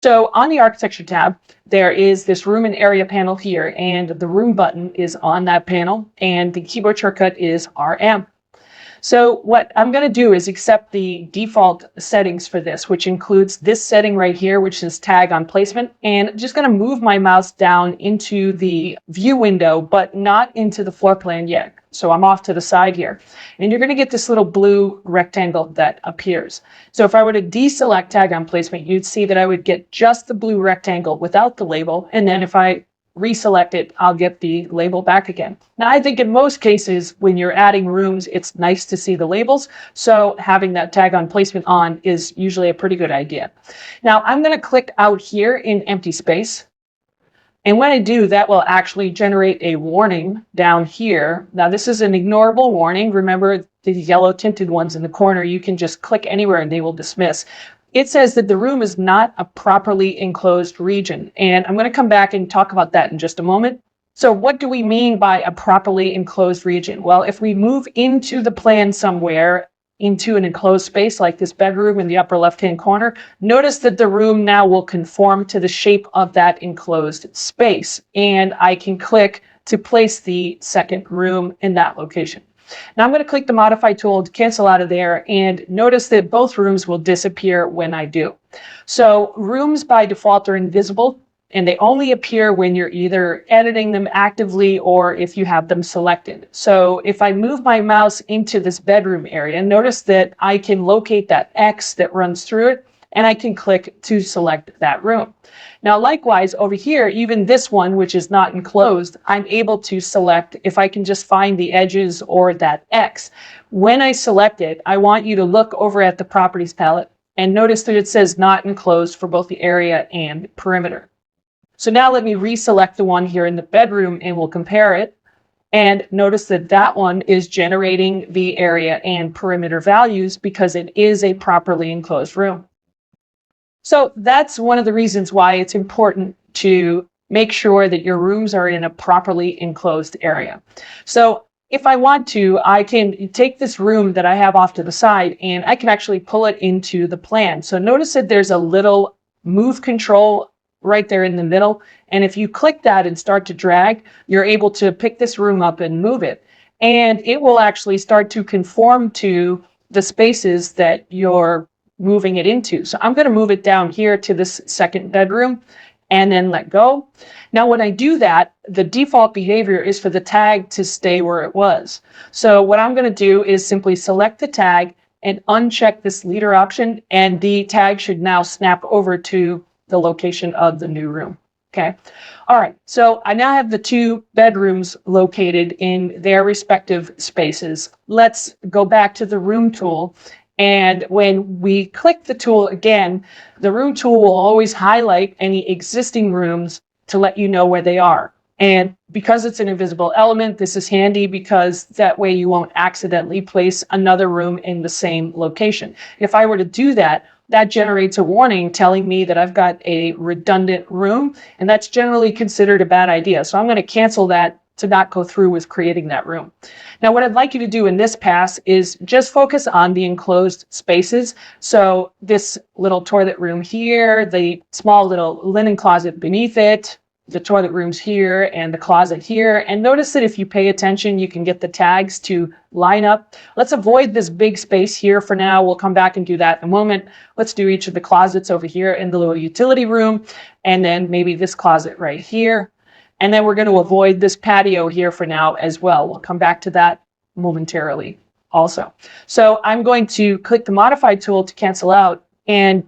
So on the architecture tab, there is this room and area panel here, and the room button is on that panel, and the keyboard shortcut is RM. So what I'm going to do is accept the default settings for this, which includes this setting right here, which is tag on placement. And just going to move my mouse down into the view window, but not into the floor plan yet. So I'm off to the side here. And you're going to get this little blue rectangle that appears. So if I were to deselect tag on placement, you'd see that I would get just the blue rectangle without the label. And then if I reselect it, I'll get the label back again. Now, I think in most cases, when you're adding rooms, it's nice to see the labels. So having that tag on placement on is usually a pretty good idea. Now, I'm going to click out here in empty space. And when I do, that will actually generate a warning down here. Now, this is an ignorable warning. Remember the yellow tinted ones in the corner, you can just click anywhere and they will dismiss. It says that the room is not a properly enclosed region. And I'm going to come back and talk about that in just a moment. So what do we mean by a properly enclosed region? Well, if we move into the plan somewhere, into an enclosed space like this bedroom in the upper left-hand corner, notice that the room now will conform to the shape of that enclosed space. And I can click to place the second room in that location. Now I'm going to click the modify tool to cancel out of there, and notice that both rooms will disappear when I do. So rooms by default are invisible, and they only appear when you're either editing them actively or if you have them selected. So if I move my mouse into this bedroom area, notice that I can locate that X that runs through it, and I can click to select that room. Now, likewise, over here, even this one, which is not enclosed, I'm able to select if I can just find the edges or that X. When I select it, I want you to look over at the properties palette and notice that it says not enclosed for both the area and perimeter. So now let me reselect the one here in the bedroom and we'll compare it. And notice that that one is generating the area and perimeter values because it is a properly enclosed room. So that's one of the reasons why it's important to make sure that your rooms are in a properly enclosed area. So if I want to, I can take this room that I have off to the side and I can actually pull it into the plan. So notice that there's a little move control right there in the middle. And if you click that and start to drag, you're able to pick this room up and move it. And it will actually start to conform to the spaces that you're moving it into. So I'm going to move it down here to this second bedroom and then let go. Now, when I do that, the default behavior is for the tag to stay where it was. So what I'm going to do is simply select the tag and uncheck this leader option, and the tag should now snap over to the location of the new room. Okay. All right. So I now have the two bedrooms located in their respective spaces. Let's go back to the room tool. And when we click the tool again, the room tool will always highlight any existing rooms to let you know where they are. And because it's an invisible element, this is handy because that way you won't accidentally place another room in the same location. If I were to do that, that generates a warning telling me that I've got a redundant room, and that's generally considered a bad idea. So I'm going to cancel that to not go through with creating that room. Now, what I'd like you to do in this pass is just focus on the enclosed spaces. So this little toilet room here, the small little linen closet beneath it, the toilet rooms here and the closet here. And notice that if you pay attention, you can get the tags to line up. Let's avoid this big space here for now. We'll come back and do that in a moment. Let's do each of the closets over here in the little utility room, and then maybe this closet right here. And then we're going to avoid this patio here for now as well. We'll come back to that momentarily also. So I'm going to click the modify tool to cancel out. And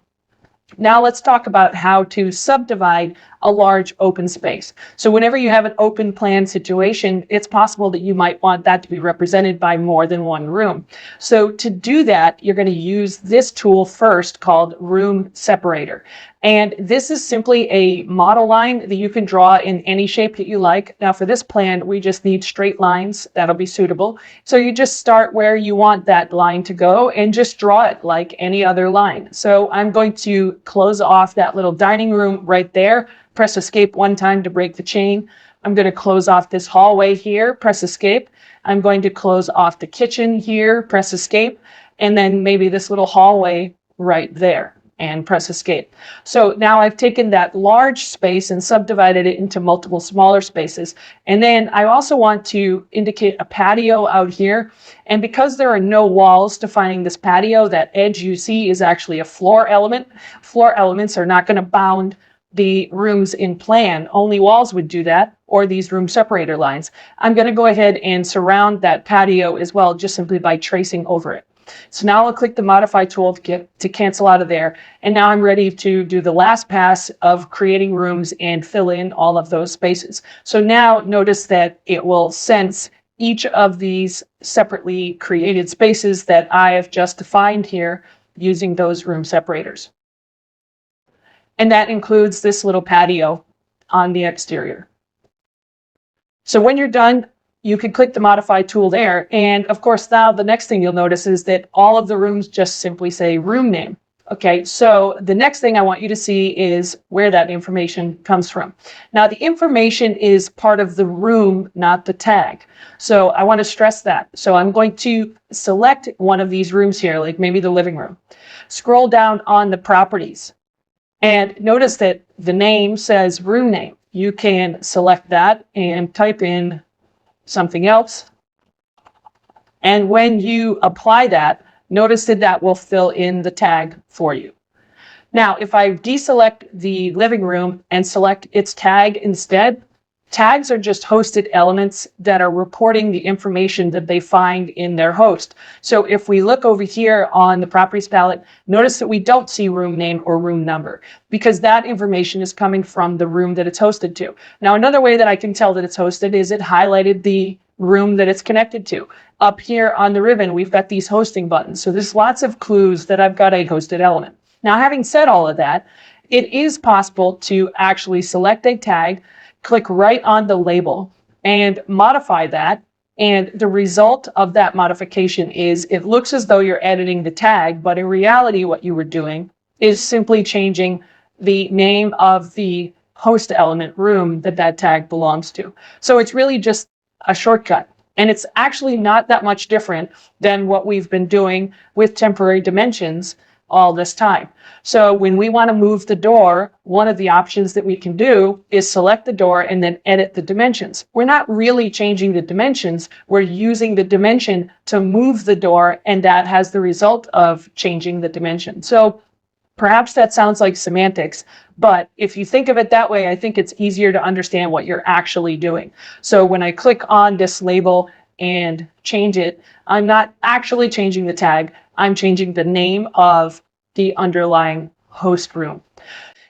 now let's talk about how to subdivide a large open space. So whenever you have an open plan situation, it's possible that you might want that to be represented by more than one room. So to do that, you're going to use this tool first called Room Separator. And this is simply a model line that you can draw in any shape that you like. Now for this plan, we just need straight lines. That'll be suitable. So you just start where you want that line to go and just draw it like any other line. So I'm going to close off that little dining room right there. Press escape one time to break the chain. I'm going to close off this hallway here, press escape. I'm going to close off the kitchen here, press escape, and then maybe this little hallway right there. and press escape. So now I've taken that large space and subdivided it into multiple smaller spaces. And then I also want to indicate a patio out here. And because there are no walls defining this patio, that edge you see is actually a floor element. Floor elements are not going to bound the rooms in plan. Only walls would do that, or these room separator lines. I'm going to go ahead and surround that patio as well, just simply by tracing over it. So now I'll click the modify tool to cancel out of there. And now I'm ready to do the last pass of creating rooms and fill in all of those spaces. So now notice that it will sense each of these separately created spaces that I have just defined here using those room separators. And that includes this little patio on the exterior. So when you're done, you can click the modify tool there. And of course, now the next thing you'll notice is that all of the rooms just simply say room name. Okay, so the next thing I want you to see is where that information comes from. Now, the information is part of the room, not the tag. So I want to stress that. So I'm going to select one of these rooms here, like maybe the living room. Scroll down on the properties. And notice that the name says room name. You can select that and type in something else. And when you apply that, notice that that will fill in the tag for you. Now, if I deselect the living room and select its tag instead, tags are just hosted elements that are reporting the information that they find in their host. So if we look over here on the properties palette, notice that we don't see room name or room number because that information is coming from the room that it's hosted to. Now, another way that I can tell that it's hosted is it highlighted the room that it's connected to. Up here on the ribbon, we've got these hosting buttons. So there's lots of clues that I've got a hosted element. Now, having said all of that, it is possible to actually select a tag, click right on the label and modify that. And the result of that modification is it looks as though you're editing the tag, but in reality, what you were doing is simply changing the name of the host element room that that tag belongs to. So it's really just a shortcut. And it's actually not that much different than what we've been doing with temporary dimensions all this time. So when we want to move the door, one of the options that we can do is select the door and then edit the dimensions. We're not really changing the dimensions. We're using the dimension to move the door, and that has the result of changing the dimension. So perhaps that sounds like semantics, but if you think of it that way, I think it's easier to understand what you're actually doing. So when I click on this label and change it, I'm not actually changing the tag. I'm changing the name of the underlying host room.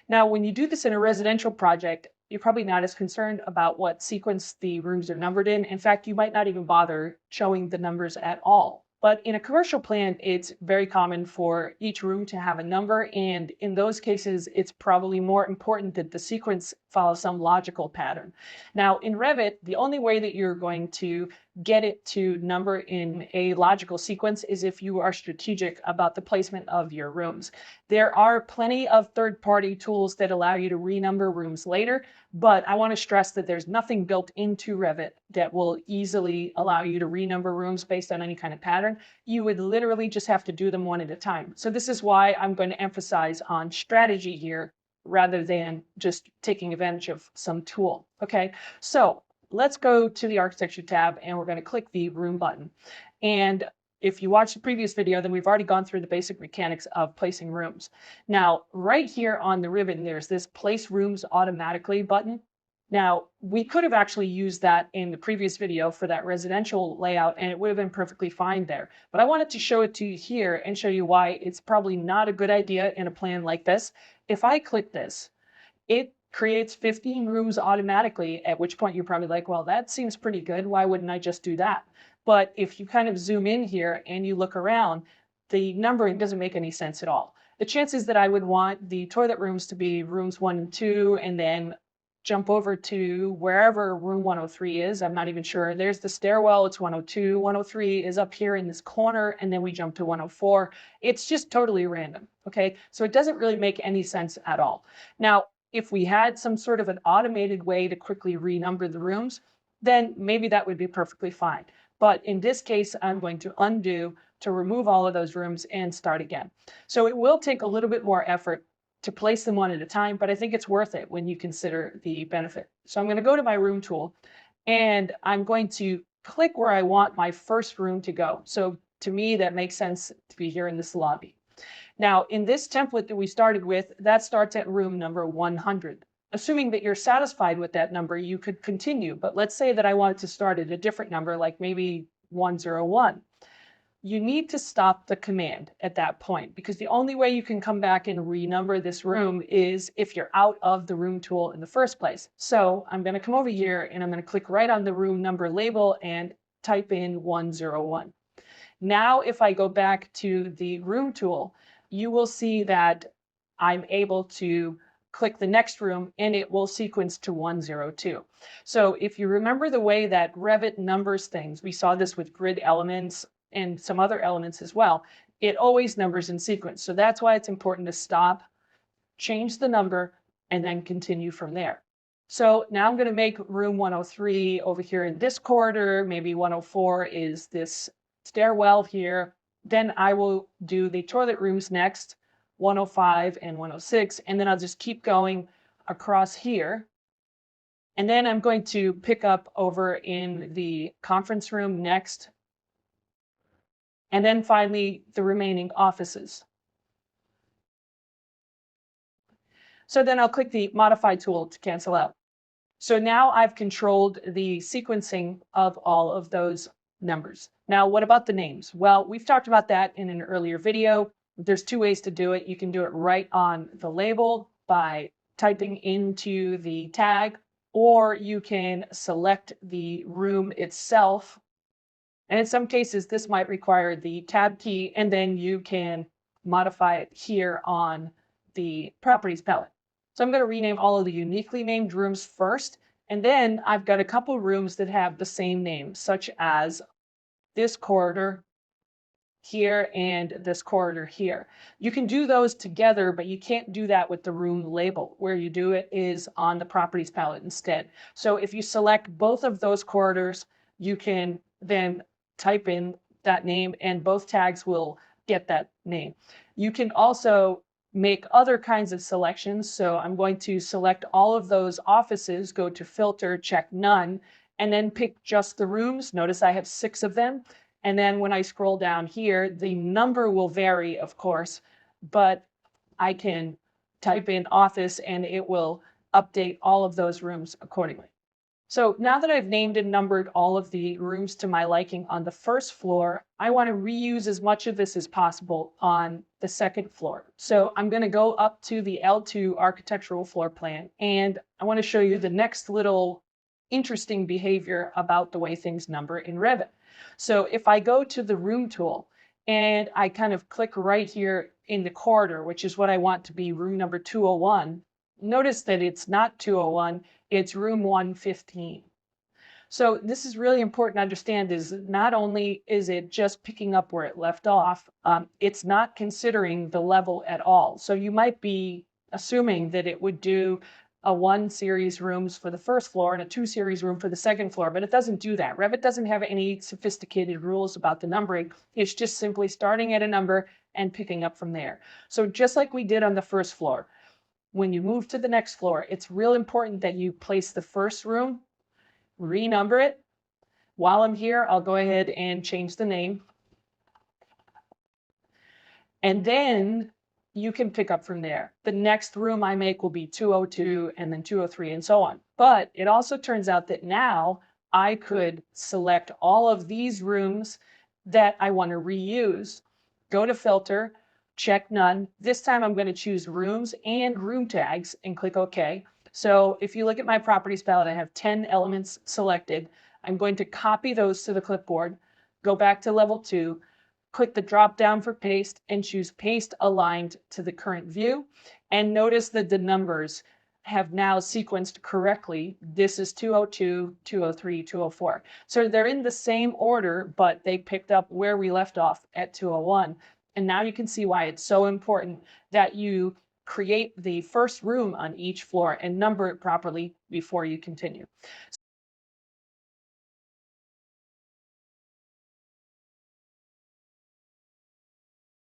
Now, when you do this in a residential project, you're probably not as concerned about what sequence the rooms are numbered in. In fact, you might not even bother showing the numbers at all. But in a commercial plan, it's very common for each room to have a number. And in those cases, it's probably more important that the sequence follow some logical pattern. Now, in Revit, the only way that you're going to get it to number in a logical sequence is if you are strategic about the placement of your rooms. There are plenty of third-party tools that allow you to renumber rooms later, but I want to stress that there's nothing built into Revit that will easily allow you to renumber rooms based on any kind of pattern. You would literally just have to do them one at a time. So this is why I'm going to emphasize on strategy here rather than just taking advantage of some tool. Okay, so let's go to the architecture tab and we're going to click the room button. And if you watched the previous video, then we've already gone through the basic mechanics of placing rooms. Now, right here on the ribbon, there's this place rooms automatically button. Now, we could have actually used that in the previous video for that residential layout, and it would have been perfectly fine there. But I wanted to show it to you here and show you why it's probably not a good idea in a plan like this. If I click this, it creates 15 rooms automatically, at which point you're probably like, well, that seems pretty good. Why wouldn't I just do that? But if you kind of zoom in here and you look around, the numbering doesn't make any sense at all. The chances that I would want the toilet rooms to be rooms 1 and 2 and then jump over to wherever room 103 is, I'm not even sure. There's the stairwell, it's 102. 103 is up here in this corner, and then we jump to 104. It's just totally random, okay? So it doesn't really make any sense at all. Now, if we had some sort of an automated way to quickly renumber the rooms, then maybe that would be perfectly fine. But in this case, I'm going to undo to remove all of those rooms and start again. So it will take a little bit more effort to place them one at a time, but I think it's worth it when you consider the benefit. So I'm going to go to my room tool and I'm going to click where I want my first room to go. So to me, that makes sense to be here in this lobby. Now, in this template that we started with, that starts at room number 100. Assuming that you're satisfied with that number, you could continue. But let's say that I wanted to start at a different number, like maybe 101. You need to stop the command at that point because the only way you can come back and renumber this room is if you're out of the room tool in the first place. So I'm going to come over here and I'm going to click right on the room number label and type in 101. Now, if I go back to the room tool, you will see that I'm able to click the next room and it will sequence to 102. So if you remember the way that Revit numbers things, we saw this with grid elements and some other elements as well, it always numbers in sequence. So that's why it's important to stop, change the number, and then continue from there. So now I'm going to make room 103 over here in this corridor. Maybe 104 is this stairwell here. Then I will do the toilet rooms next, 105 and 106, and then I'll just keep going across here. And then I'm going to pick up over in the conference room next, and then finally the remaining offices. So then I'll click the modify tool to cancel out. So now I've controlled the sequencing of all of those numbers. Now, what about the names? Well, we've talked about that in an earlier video. There's two ways to do it. You can do it right on the label by typing into the tag, or you can select the room itself. And in some cases, this might require the tab key, and then you can modify it here on the properties palette. So I'm going to rename all of the uniquely named rooms first. And then I've got a couple rooms that have the same name, such as this corridor here and this corridor here. You can do those together, but you can't do that with the room label. Where you do it is on the properties palette instead. So if you select both of those corridors, you can then type in that name and both tags will get that name. You can also make other kinds of selections. So I'm going to select all of those offices, go to filter, check none, and then pick just the rooms. Notice I have 6 of them. And then when I scroll down here, the number will vary, of course, but I can type in office and it will update all of those rooms accordingly. So now that I've named and numbered all of the rooms to my liking on the first floor, I want to reuse as much of this as possible on the second floor. So I'm going to go up to the L2 architectural floor plan, and I want to show you the next little interesting behavior about the way things number in Revit. So if I go to the room tool and I kind of click right here in the corridor, which is what I want to be room number 201, notice that it's not 201, it's room 115. So this is really important to understand is not only is it just picking up where it left off, it's not considering the level at all. So you might be assuming that it would do a 1 series rooms for the first floor and a 2 series room for the second floor, but it doesn't do that. Revit doesn't have any sophisticated rules about the numbering. It's just simply starting at a number and picking up from there. So just like we did on the first floor, when you move to the next floor, it's real important that you place the first room, renumber it. While I'm here, I'll go ahead and change the name. And then you can pick up from there. The next room I make will be 202 and then 203 and so on. But it also turns out that now I could select all of these rooms that I want to reuse, go to filter, check none. This time I'm going to choose rooms and room tags and click OK. So if you look at my properties palette, I have 10 elements selected. I'm going to copy those to the clipboard, go back to level 2, click the drop down for paste and choose paste aligned to the current view. And notice that the numbers have now sequenced correctly. This is 202, 203, 204. So they're in the same order, but they picked up where we left off at 201. And now you can see why it's so important that you create the first room on each floor and number it properly before you continue.